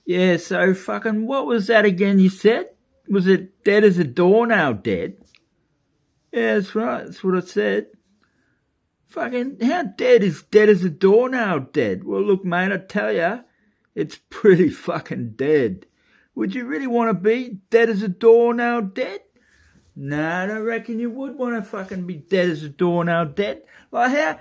Yeah, so fucking, what was that again you said? Was it dead as a doornail dead? Yeah, that's right, that's what I said. Fucking, how dead is dead as a doornail dead? Well, look, mate, I tell ya, it's pretty fucking dead. Would you really want to be dead as a doornail dead? Nah, I don't reckon you would want to fucking be dead as a doornail dead. Like how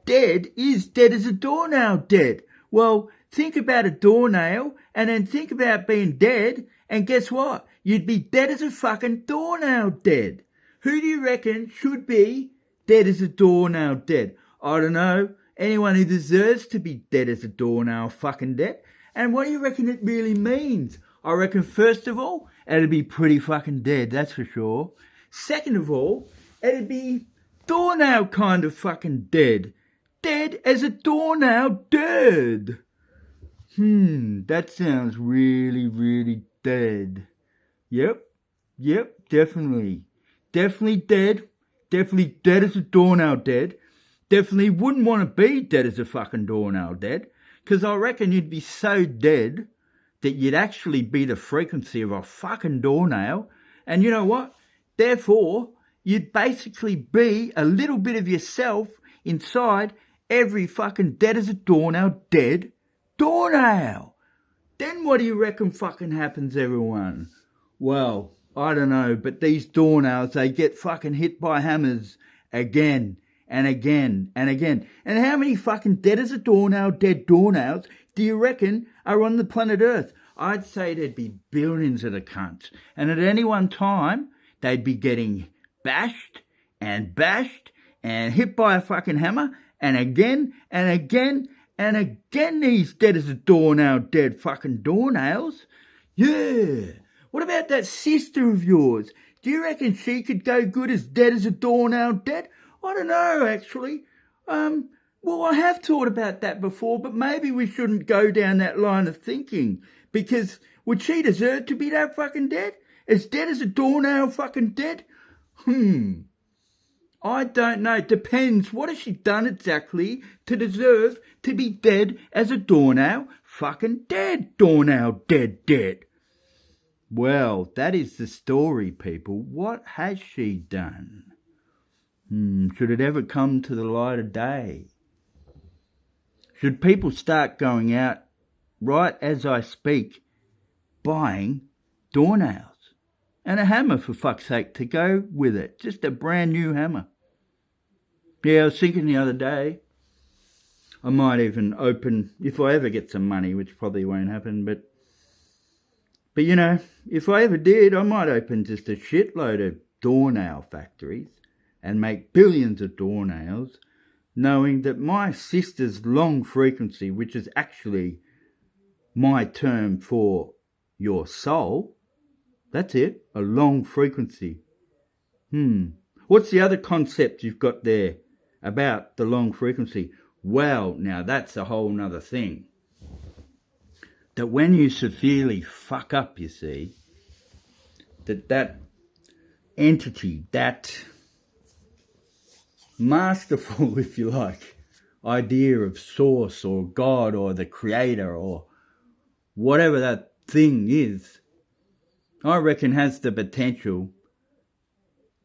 dead is dead as a doornail dead? Well, think about a doornail and then think about being dead, and guess what? You'd be dead as a fucking doornail dead. Who do you reckon should be dead as a doornail dead? I don't know. Anyone who deserves to be dead as a doornail fucking dead. And what do you reckon it really means? I reckon, first of all, it'd be pretty fucking dead, that's for sure. Second of all, it'd be doornail kind of fucking dead. Dead as a doornail dead. That sounds really, really dead. Yep, definitely. Definitely dead. Definitely dead as a doornail dead. Definitely wouldn't want to be dead as a fucking doornail dead. Because I reckon you'd be so dead that you'd actually be the frequency of a fucking doornail. And you know what? Therefore, you'd basically be a little bit of yourself inside every fucking dead as a doornail dead doornail. Then what do you reckon fucking happens, everyone? Well, I don't know, but these doornails, they get fucking hit by hammers again and again and again. And how many fucking dead as a doornail dead doornails do you reckon are on the planet Earth? I'd say there'd be billions of the cunts. And at any one time, they'd be getting bashed and hit by a fucking hammer, and again and again and again these dead as a doornail dead fucking doornails. Yeah. What about that sister of yours? Do you reckon she could go good as dead as a doornail dead? I don't know, actually. Well, I have thought about that before, but maybe we shouldn't go down that line of thinking. Because would she deserve to be that fucking dead? As dead as a doornail fucking dead? I don't know. It depends. What has she done exactly to deserve to be dead as a doornail fucking dead? Doornail dead. Well, that is the story, people. What has she done? Should it ever come to the light of day? Should people start going out, right as I speak, buying doornails? And a hammer, for fuck's sake, to go with it. Just a brand new hammer. Yeah, I was thinking the other day, I might even open, if I ever get some money, which probably won't happen, but you know, if I ever did, I might open just a shitload of doornail factories and make billions of doornails, knowing that my sister's long frequency, which is actually my term for your soul, that's it, a long frequency. What's the other concept you've got there about the long frequency? Well, now that's a whole nother thing. That when you severely fuck up, you see, that entity, that masterful, if you like, idea of source or God or the creator or whatever that thing is, I reckon has the potential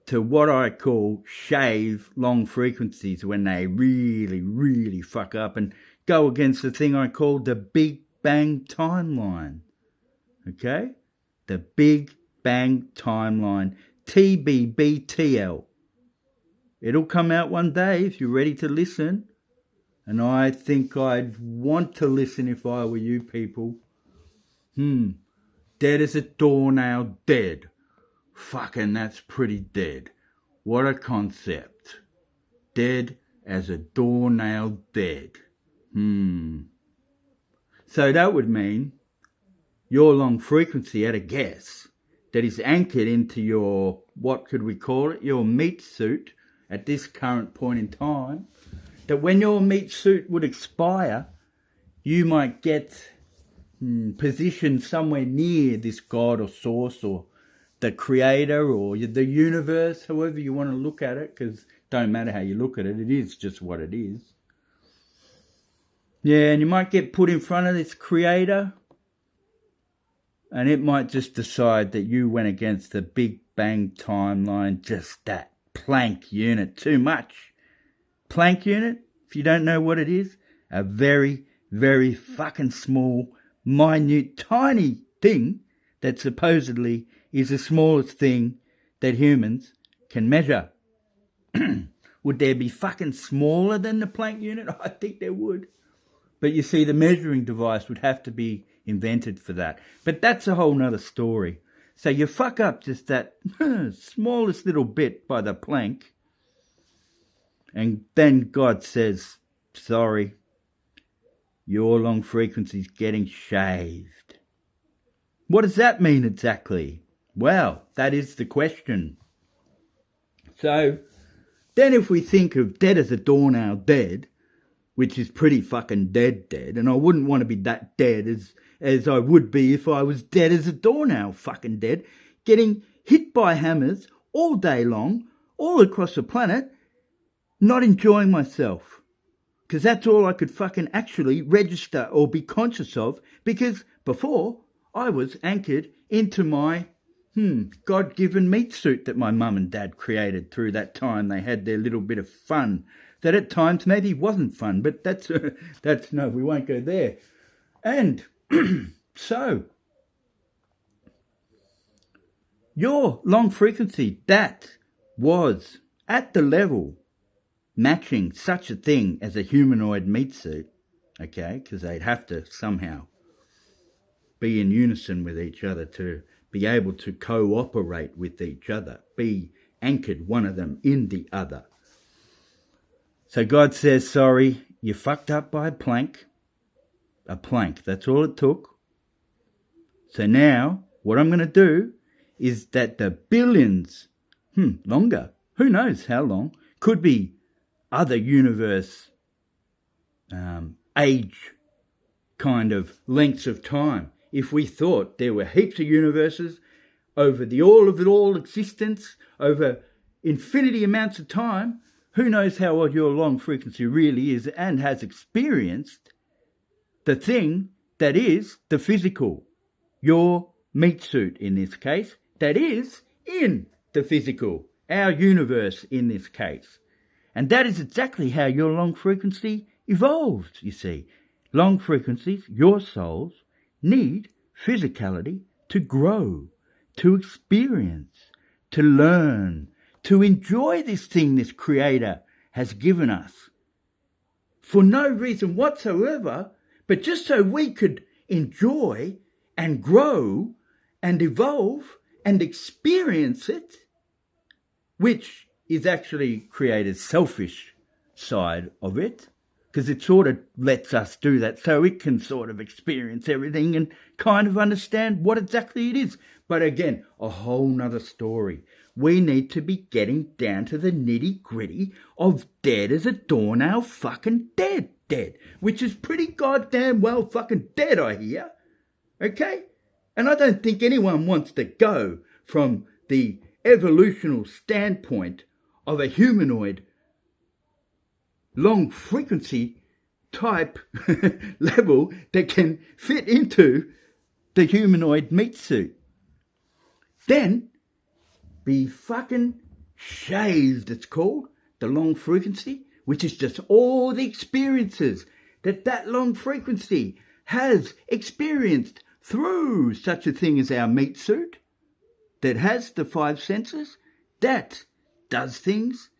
to what I call shave long frequencies when they really, really fuck up and go against the thing I call the Big Bang timeline. Okay? The Big Bang timeline. TBBTL. It'll come out one day if you're ready to listen. And I think I'd want to listen if I were you people. Dead as a doornail dead. Fucking that's pretty dead. What a concept. Dead as a doornail dead. So that would mean your long frequency at a guess that is anchored into your, what could we call it, your meat suit at this current point in time, that when your meat suit would expire, you might get positioned somewhere near this God or source or the creator or the universe, however you want to look at it, because it don't matter how you look at it, it is just what it is. Yeah, and you might get put in front of this creator And it might just decide that you went against the Big Bang timeline, just that Planck unit too much. Planck unit, if you don't know what it is, a very, very fucking small, minute, tiny thing that supposedly is the smallest thing that humans can measure. Would there be fucking smaller than the Planck unit? I think there would. But you see, the measuring device would have to be invented for that. But that's a whole nother story. So you fuck up just that smallest little bit by the Planck, and then God says, sorry, your long frequency's getting shaved. What does that mean exactly? Well, that is the question. So, then if we think of dead as a doornail dead, which is pretty fucking dead, and I wouldn't want to be that dead as I would be if I was dead as a doornail fucking dead, getting hit by hammers all day long, all across the planet, not enjoying myself. Because that's all I could fucking actually register or be conscious of, because before I was anchored into my God-given meat suit that my mum and dad created through that time they had their little bit of fun. That at times maybe wasn't fun, but that's no, we won't go there. And so, your long frequency, that was at the level matching such a thing as a humanoid meat suit, okay, because they'd have to somehow be in unison with each other to be able to cooperate with each other, be anchored, one of them in the other. So God says, sorry, you fucked up by a plank, that's all it took. So now, what I'm going to do is that the billions, longer, who knows how long, could be other universe age kind of lengths of time. If we thought there were heaps of universes over the all existence, over infinity amounts of time, who knows how old your long frequency really is and has experienced the thing that is the physical, your meat suit in this case, that is in the physical, our universe in this case. And that is exactly how your long frequency evolved, you see. Long frequencies, your souls, need physicality to grow, to experience, to learn, to enjoy this thing this Creator has given us. For no reason whatsoever, but just so we could enjoy and grow and evolve and experience it, which is actually Creator's selfish side of it, because it sort of lets us do that so it can sort of experience everything and kind of understand what exactly it is. But again, a whole nother story. We need to be getting down to the nitty-gritty of dead as a doornail fucking dead, which is pretty goddamn well fucking dead, I hear. Okay? And I don't think anyone wants to go from the evolutional standpoint of a humanoid long frequency type level that can fit into the humanoid meat suit. Then be fucking shaved, it's called, the long frequency, which is just all the experiences that long frequency has experienced through such a thing as our meat suit that has the 5 senses, that does things,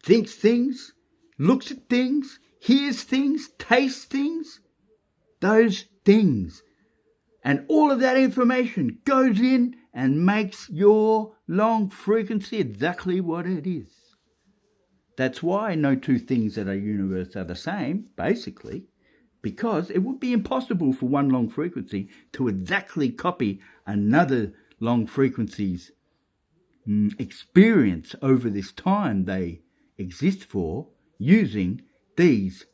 thinks things, looks at things, hears things, tastes things, those things. And all of that information goes in and makes your long frequency exactly what it is. That's why no two things in a universe are the same, basically, because it would be impossible for one long frequency to exactly copy another long frequency's experience over this time they exist for, using these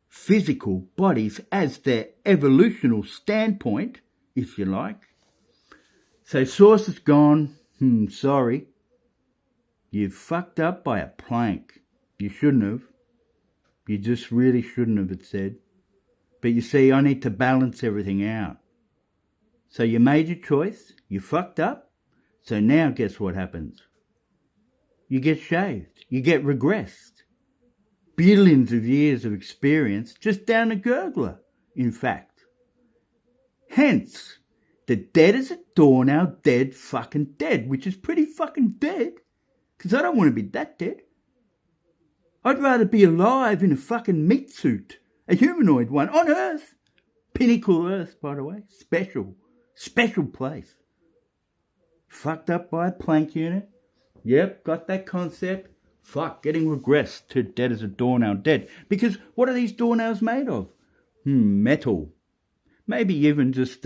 physical bodies as their evolutional standpoint, if you like. So source is gone. Sorry. You fucked up by a plank. You shouldn't have. You just really shouldn't have, it said. But you see, I need to balance everything out. So you made your choice, you fucked up, so now guess what happens? You get shaved, you get regressed. Billions of years of experience just down a gurgler, in fact. Hence, the dead as a doornail, dead fucking dead, which is pretty fucking dead, because I don't want to be that dead. I'd rather be alive in a fucking meat suit, a humanoid one, on Earth. Pinnacle Earth, by the way. Special place. Fucked up by a Planck unit. Yep, got that concept. Fuck, getting regressed to dead as a doornail dead. Because what are these doornails made of? Metal. Maybe even just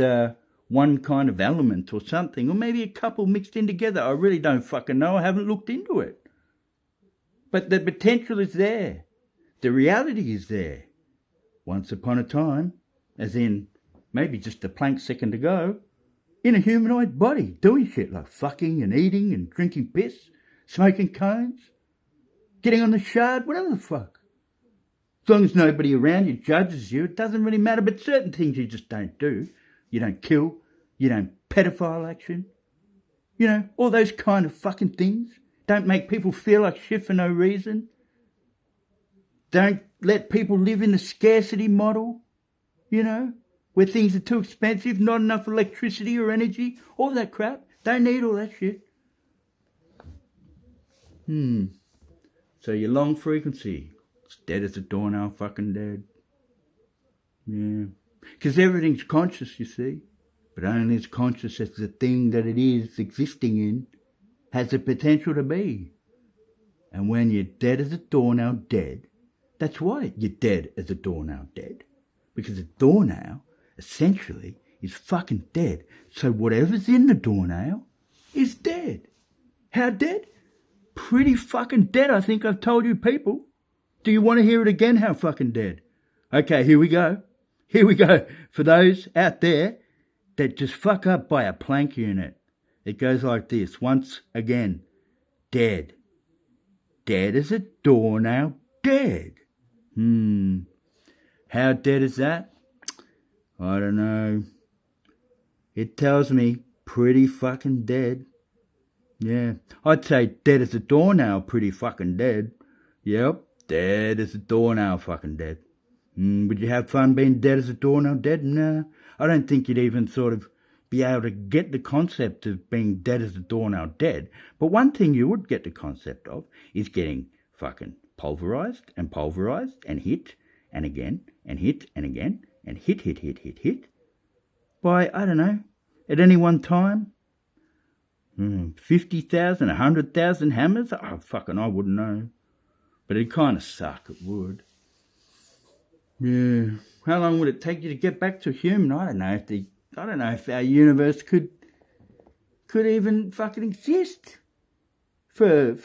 one kind of element or something. Or maybe a couple mixed in together. I really don't fucking know. I haven't looked into it. But the potential is there. The reality is there. Once upon a time, as in maybe just a Planck second ago, in a humanoid body, doing shit like fucking and eating and drinking piss, smoking cones, getting on the shard, whatever the fuck. As long as nobody around you judges you, it doesn't really matter, but certain things you just don't do. You don't kill, you don't pedophile action, all those kind of fucking things. Don't make people feel like shit for no reason. Don't let people live in the scarcity model, where things are too expensive, not enough electricity or energy, all that crap. Don't need all that shit. So your long frequency, it's dead as a doornail, fucking dead. Yeah. Because everything's conscious, you see. But only as conscious as the thing that it is existing in has the potential to be. And when you're dead as a doornail dead, that's why you're dead as a doornail dead. Because a doornail, essentially, is fucking dead. So whatever's in the doornail is dead. How dead? Pretty fucking dead, I think I've told you people. Do you want to hear it again, how fucking dead? Okay, here we go. Here we go. For those out there that just fuck up by a Planck unit. It goes like this. Once again, dead. Dead as a doornail, dead. How dead is that? I don't know. It tells me pretty fucking dead. Yeah, I'd say dead as a doornail, pretty fucking dead. Yep, dead as a doornail, fucking dead. Would you have fun being dead as a doornail dead? Nah, I don't think you'd even sort of be able to get the concept of being dead as a doornail dead. But one thing you would get the concept of is getting fucking pulverized and hit and again and hit and again and hit by, I don't know, at any one time, 50,000, 100,000 hammers? Oh, fucking, I wouldn't know. But it'd kind of suck, it would. Yeah. How long would it take you to get back to human? I don't know if our universe could even fucking exist for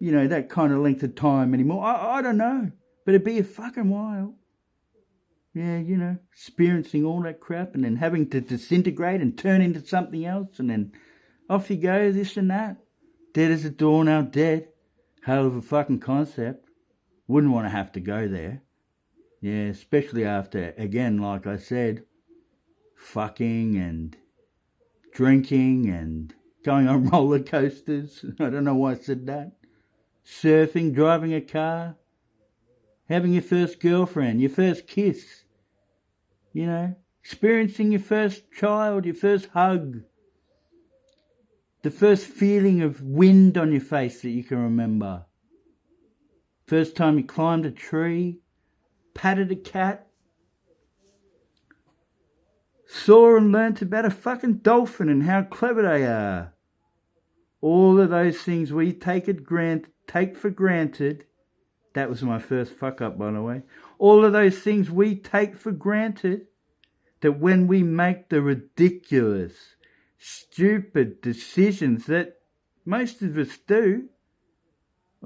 that kind of length of time anymore. I don't know. But it'd be a fucking while. Yeah, experiencing all that crap and then having to disintegrate and turn into something else and then off you go, this and that. Dead as a doornail, dead. Hell of a fucking concept. Wouldn't want to have to go there. Yeah, especially after, again, like I said, fucking and drinking and going on roller coasters. I don't know why I said that. Surfing, driving a car, having your first girlfriend, your first kiss. Experiencing your first child, your first hug. The first feeling of wind on your face that you can remember. First time you climbed a tree, patted a cat, saw and learnt about a fucking dolphin and how clever they are. All of those things we take for granted. That was my first fuck up, by the way. All of those things we take for granted, that when we make the ridiculous, stupid decisions that most of us do.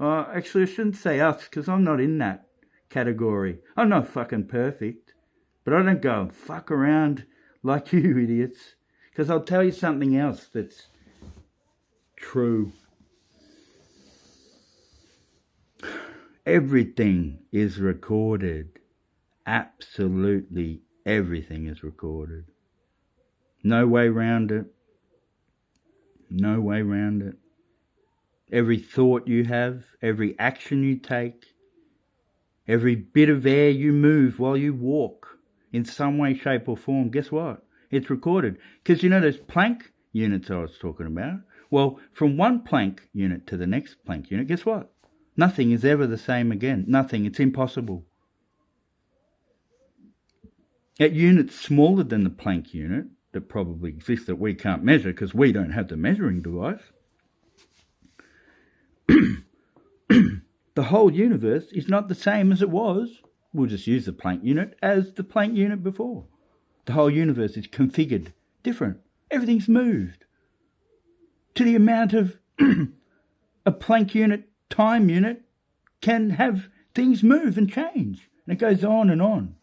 Actually, I shouldn't say us, because I'm not in that category. I'm not fucking perfect. But I don't go and fuck around like you idiots. Because I'll tell you something else that's true. Everything is recorded. Absolutely everything is recorded. No way round it. No way round it. Every thought you have, every action you take, every bit of air you move while you walk, in some way, shape or form, guess what? It's recorded. Because you know those Planck units I was talking about? Well, from one Planck unit to the next Planck unit, guess what? Nothing is ever the same again. Nothing. It's impossible. At units smaller than the Planck unit, that probably exists that we can't measure because we don't have the measuring device, the whole universe is not the same as it was. We'll just use the Planck unit as the Planck unit before. The whole universe is configured different. Everything's moved to the amount of a Planck unit, time unit, can have things move and change. And it goes on and on.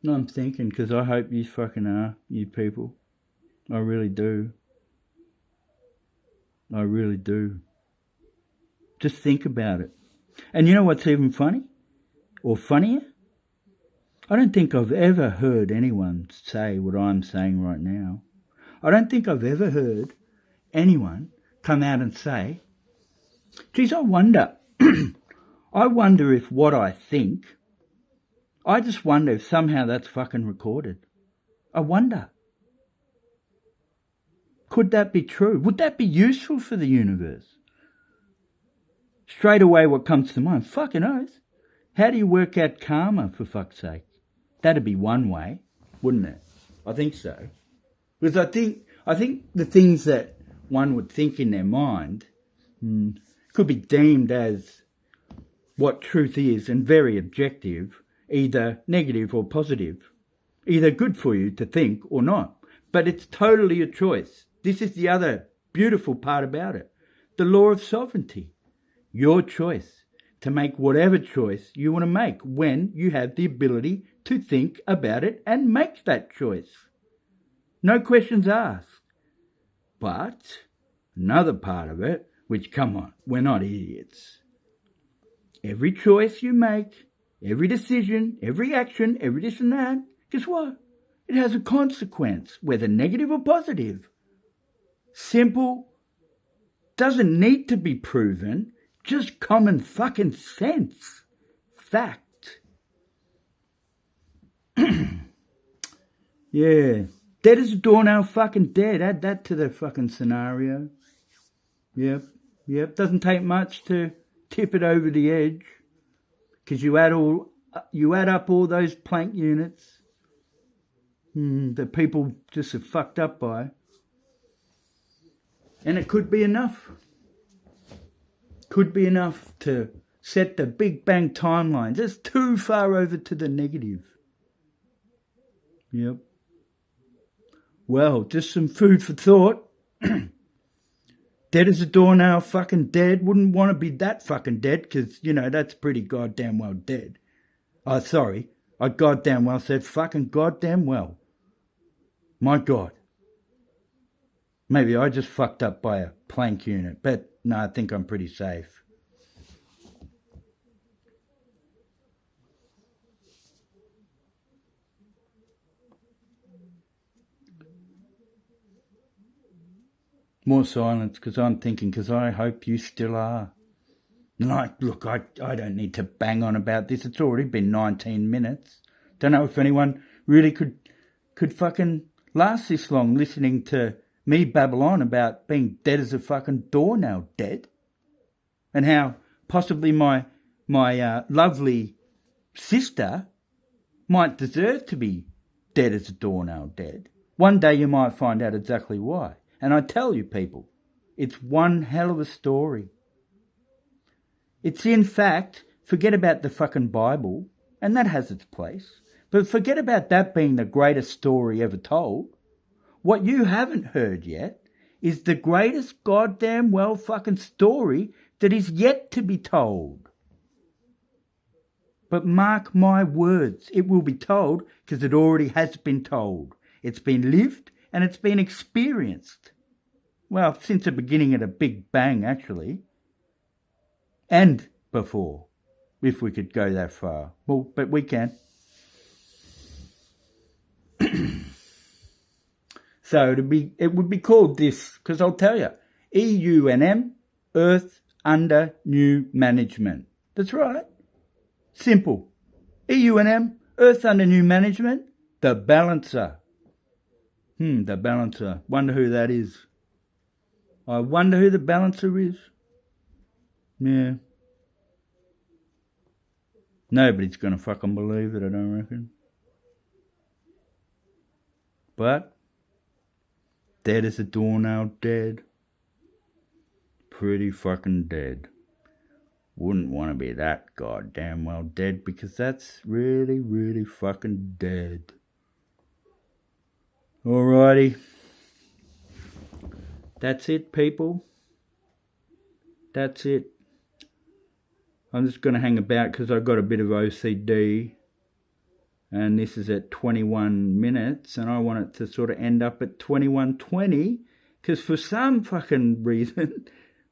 I'm thinking, because I hope you fucking are, you people. I really do. I really do. Just think about it. And you know what's even funny? Or funnier? I don't think I've ever heard anyone say what I'm saying right now. I don't think I've ever heard anyone come out and say, geez, I wonder if what I think, I just wonder if somehow that's fucking recorded. I wonder. Could that be true? Would that be useful for the universe? Straight away what comes to mind, fucking oath. How do you work out karma, for fuck's sake? That'd be one way, wouldn't it? I think so. Because I think the things that one would think in their mind could be deemed as what truth is and very objective, either negative or positive, either good for you to think or not. But it's totally a choice. This is the other beautiful part about it. The law of sovereignty. Your choice to make whatever choice you want to make when you have the ability to think about it and make that choice. No questions asked. But another part of it, which, come on, we're not idiots. Every choice you make, every decision, every action, every this and that, guess what? It has a consequence, whether negative or positive. Simple, doesn't need to be proven, just common fucking sense. Fact. Yeah. Dead as a doornail, fucking dead. Add that to the fucking scenario. Yep. Doesn't take much to tip it over the edge. Because you add up all those Planck units that people just are fucked up by. And it could be enough. Could be enough to set the Big Bang timeline just too far over to the negative. Yep. Well, just some food for thought. Dead as a doornail, fucking dead. Wouldn't want to be that fucking dead because, that's pretty goddamn well dead. Oh, sorry. I goddamn well said fucking goddamn well. My God. Maybe I just fucked up by a Planck unit, but no, I think I'm pretty safe. More silence, because I'm thinking, because I hope you still are. Look, I don't need to bang on about this. It's already been 19 minutes. Don't know if anyone really could fucking last this long listening to me babble on about being dead as a fucking doornail dead. And how possibly my lovely sister might deserve to be dead as a doornail dead. One day you might find out exactly why. And I tell you people, it's one hell of a story. It's in fact, forget about the fucking Bible, and that has its place, but forget about that being the greatest story ever told. What you haven't heard yet is the greatest goddamn well fucking story that is yet to be told. But mark my words, it will be told because it already has been told. It's been lived and it's been experienced. Well, since the beginning of the Big Bang, actually. and before, if we could go that far. Well, but we can. So it would be called this, because I'll tell you, EUNM, Earth Under New Management. That's right. Simple. EUNM, Earth Under New Management, the balancer. The balancer. Wonder who that is. I wonder who the balancer is. Yeah. Nobody's going to fucking believe it, I don't reckon. But dead as a doornail, dead. Pretty fucking dead. Wouldn't want to be that goddamn well dead, because that's really, really fucking dead. Alrighty. That's it, people. That's it. I'm just going to hang about because I've got a bit of OCD. And this is at 21 minutes, and I want it to sort of end up at 21:20, because for some fucking reason,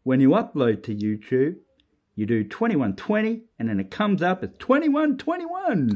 when you upload to YouTube, you do 21:20, and then it comes up as 21:21.